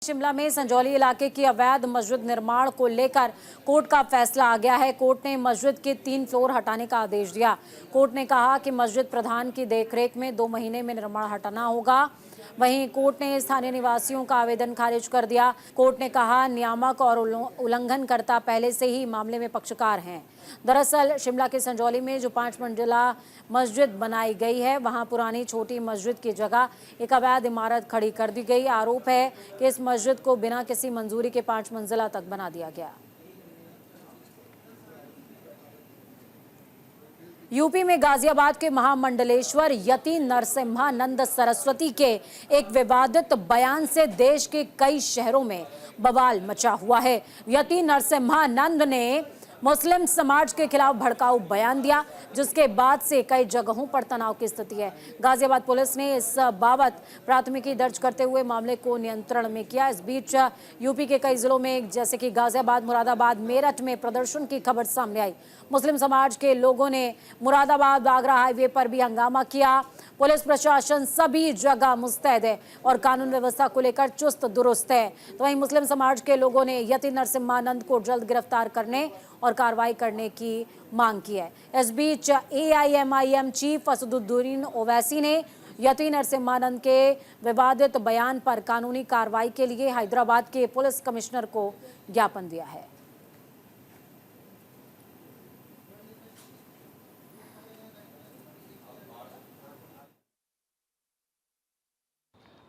शिमला में संजौली इलाके की अवैध मस्जिद निर्माण को लेकर कोर्ट का फैसला आ गया है। कोर्ट ने मस्जिद के 3 फ्लोर हटाने का आदेश दिया। कोर्ट ने कहा कि मस्जिद प्रधान की देखरेख में 2 महीने में निर्माण हटाना होगा। वहीं कोर्ट ने स्थानीय निवासियों का आवेदन खारिज कर दिया। कोर्ट ने कहा नियामक और उल्लंघनकर्ता पहले से ही मामले में पक्षकार हैं। दरअसल शिमला के संजौली में जो 5 मंजिला मस्जिद बनाई गई है, वहां पुरानी छोटी मस्जिद की जगह एक अवैध इमारत खड़ी कर दी गई। आरोप है कि इस मस्जिद को बिना किसी मंजूरी के 5 मंजिला तक बना दिया गया। यूपी में गाजियाबाद के महामंडलेश्वर यति नरसिम्हानंद सरस्वती के एक विवादित बयान से देश के कई शहरों में बवाल मचा हुआ है। यति नरसिम्हानंद ने मुस्लिम समाज के खिलाफ भड़काऊ बयान दिया, जिसके बाद से कई जगहों पर तनाव की स्थिति है। गाजियाबाद पुलिस ने इस बाबत प्राथमिकी दर्ज करते हुए मामले को नियंत्रण में किया। इस बीच यूपी के कई जिलों में जैसे कि गाजियाबाद, मुरादाबाद, मेरठ में प्रदर्शन की खबर सामने आई। मुस्लिम समाज के लोगों ने मुरादाबाद आगरा हाईवे पर भी हंगामा किया। पुलिस प्रशासन सभी जगह मुस्तैद है और कानून व्यवस्था को लेकर चुस्त दुरुस्त है। तो वहीं मुस्लिम समाज के लोगों ने यति नरसिम्हानंद को जल्द गिरफ्तार करने और कार्रवाई करने की मांग की है। इस बीच AIMIM चीफ असदुद्दीन ओवैसी ने यति नरसिम्हानंद के विवादित बयान पर कानूनी कार्रवाई के लिए हैदराबाद के पुलिस कमिश्नर को ज्ञापन दिया है।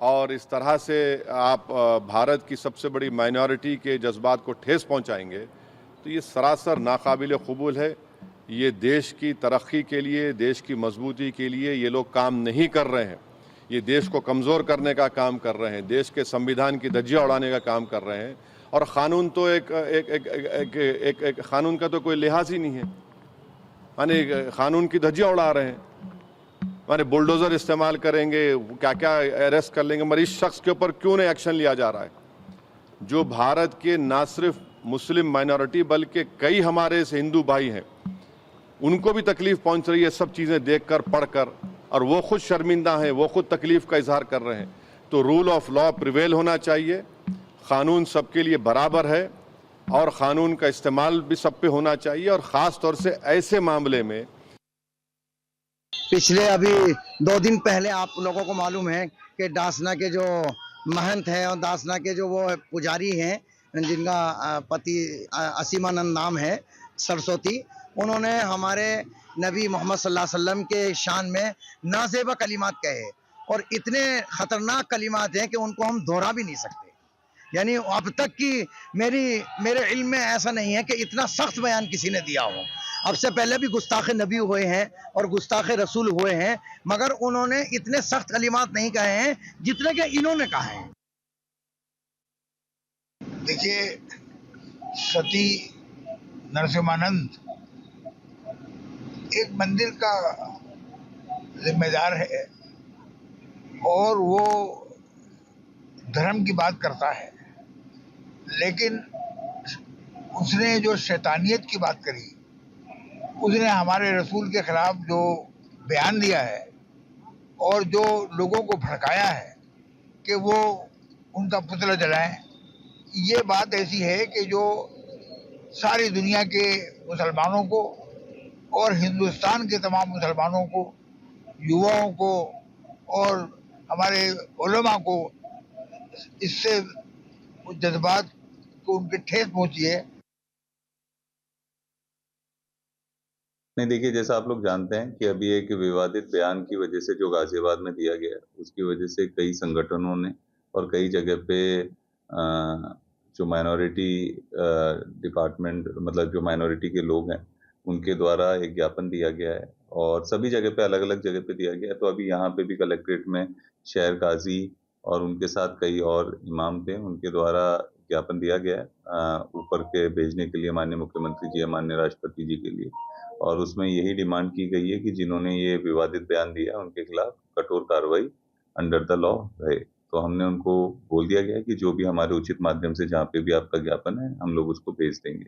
और इस तरह से आप भारत की सबसे बड़ी माइनॉरिटी के जज्बात को ठेस पहुंचाएंगे तो ये सरासर नाकाबिल कबूल है। ये देश की तरक्की के लिए, देश की मजबूती के लिए ये लोग काम नहीं कर रहे हैं। ये देश को कमज़ोर करने का काम कर रहे हैं, देश के संविधान की धज्जियां उड़ाने का काम कर रहे हैं। और क़ानून तो एक क़ानून का तो कोई लिहाज ही नहीं है। माने क़ानून की धज्जियां उड़ा रहे हैं, माने बुलडोज़र इस्तेमाल करेंगे, क्या क्या अरेस्ट कर लेंगे, मगर इस शख्स के ऊपर क्यों नहीं एक्शन लिया जा रहा है? जो भारत के ना सिर्फ मुस्लिम माइनॉरिटी बल्कि कई हमारे हिंदू भाई हैं, उनको भी तकलीफ पहुंच रही है सब चीज़ें देखकर, पढ़कर, और वो खुद शर्मिंदा हैं, वो खुद तकलीफ का इजहार कर रहे हैं। तो रूल ऑफ लॉ प्रिवेल होना चाहिए, क़ानून सबके लिए बराबर है और क़ानून का इस्तेमाल भी सब पे होना चाहिए। और ख़ास तौर से ऐसे मामले में पिछले अभी 2 दिन पहले आप लोगों को मालूम है कि दासना के जो महंत हैं और दासना के जो वो पुजारी हैं, जिनका पति असीमानंद नाम है सरस्वती, उन्होंने हमारे नबी मोहम्मद सल्लल्लाहु अलैहि वसल्लम के शान में नाज़ेबा कलिमात कहे और इतने ख़तरनाक कलिमात हैं कि उनको हम दोहरा भी नहीं सकते। यानी अब तक की मेरे इल्म में ऐसा नहीं है कि इतना सख्त बयान किसी ने दिया हो। अब से पहले भी गुस्ताख नबी हुए हैं और गुस्ताख रसूल हुए हैं, मगर उन्होंने इतने सख्त कलिमात नहीं कहे हैं जितने के इन्होंने कहे हैं। देखिए, सती नरसिम्हानंद एक मंदिर का जिम्मेदार है और वो धर्म की बात करता है, लेकिन उसने जो शैतानियत की बात करी, उसने हमारे रसूल के खिलाफ जो बयान दिया है और जो लोगों को भड़काया है कि वो उनका पुतला जलाएं, ये बात ऐसी है कि जो सारी दुनिया के मुसलमानों को और हिंदुस्तान के तमाम मुसलमानों को, युवाओं को और हमारे उलमा को इससे जज्बात को उनके ठेस पहुंची है। नहीं, देखिए, जैसा आप लोग जानते हैं कि अभी एक विवादित बयान की वजह से जो गाजियाबाद में दिया गया, उसकी वजह से कई संगठनों ने और कई जगह पे जो माइनॉरिटी डिपार्टमेंट, मतलब जो माइनॉरिटी के लोग हैं, उनके द्वारा एक ज्ञापन दिया गया है और सभी जगह पे, अलग अलग जगह पे दिया गया है। तो अभी यहाँ पे भी कलेक्ट्रेट में शहर काजी और उनके साथ कई और इमाम थे, उनके द्वारा ज्ञापन दिया गया है ऊपर के भेजने के लिए, माननीय मुख्यमंत्री जी, माननीय राष्ट्रपति जी के लिए। और उसमें यही डिमांड की गई है कि जिन्होंने ये विवादित बयान दिया उनके खिलाफ कठोर कार्रवाई अंडर द लॉ रहे। तो हमने उनको बोल दिया गया है कि जो भी हमारे उचित माध्यम से जहाँ पे भी आपका ज्ञापन है, हम लोग उसको भेज देंगे।